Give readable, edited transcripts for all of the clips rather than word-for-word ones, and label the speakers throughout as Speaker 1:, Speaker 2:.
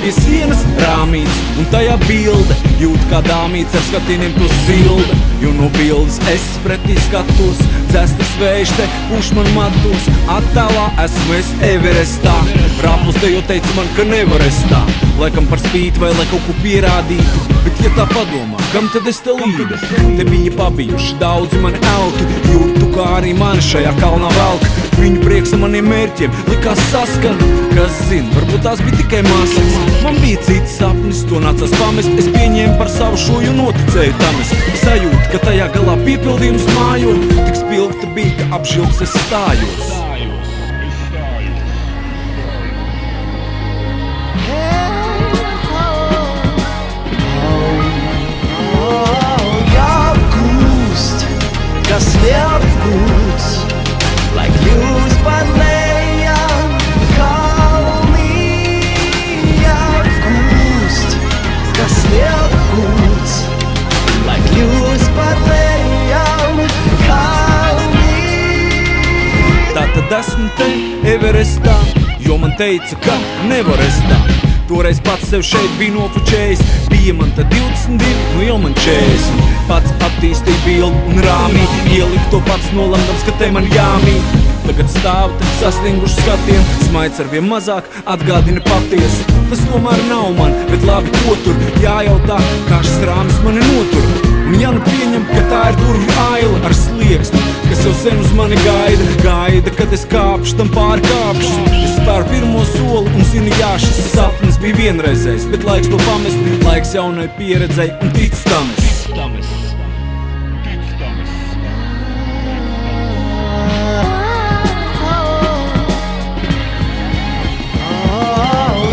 Speaker 1: Pie sienas rāmīts un tajā bilde, jūt kā dāmīts ar skatieniem to silda. Jo no bildes es pretī skatos, dzestas vējš te puš man matos. Attēlā esmu es Everestā, rāpus te jau teica man, ka nevar es tā. Laikam par spīti vai lai kaut ko pierādītu, bet ja tā padomā, kam tad es te līdu? Te bija pabijuši daudzi mani elki, jūtu kā arī mani šajā kalnā velk. Viņu prieks ar maniem mērķiem likās saskan, kas zina, varbūt tās bija tikai masas. Man bija cits sapnis, to nācās pamest, es pieņēmu par savu šoju un noticēju tam es. Sajūtu, ka tajā galā piepildījums mājo, tik spilgta bija, ka apžilks es stājos.
Speaker 2: Kas neapgūts, lai kļūst par lejām kalnī. Apgūst, kas neapgūts, lai kļūst par lejām kalnī.
Speaker 1: Tātad esmu te Everestā, jo man teica, ka nevar es tā. Toreiz pats sev šeit bija nofučējis, bija man tad 22, nu jau man 40. Pats attīstīja bildu un rāmī, ieliku to pats nolemdams, ka te man jāmīt. Tagad stāv te sastinguši skatiem, smaids arvien mazāk atgādina patiesu. Tas tomēr nav man, bet labi ko tur jājautā, kā šis rāmis mani notur. Un ja nu pieņem, ka tā ir durvju aila ar slieksni, kas jau sen uz mani gaida, kad es kāpšu, tam pārkāpšu. Es spēru pirmo soli un zinu, jā, šis sapnis bija vienreizējs, bet laiks to pamest, laiks jaunai pieredzei un tic tam es.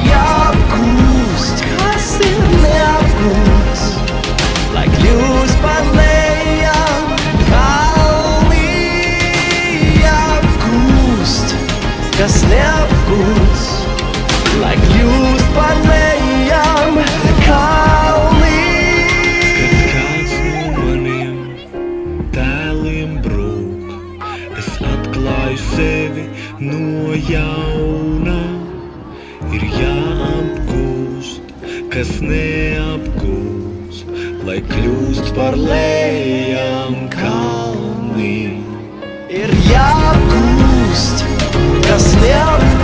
Speaker 2: Jāapgūst, kas ir neapgūts, lai kļūst par lejām kalnī. Jāapgūst, kas neapgūts, lai kļūst par lejām kalnī.
Speaker 3: Kad kāds no maniem tēliem brūk, es atklāju sevi no jauna. Ir jāapgūst, kas neapgūst, lai kļūst par lejām kalnī.
Speaker 2: Ir jāapgūst, kas neapgūst,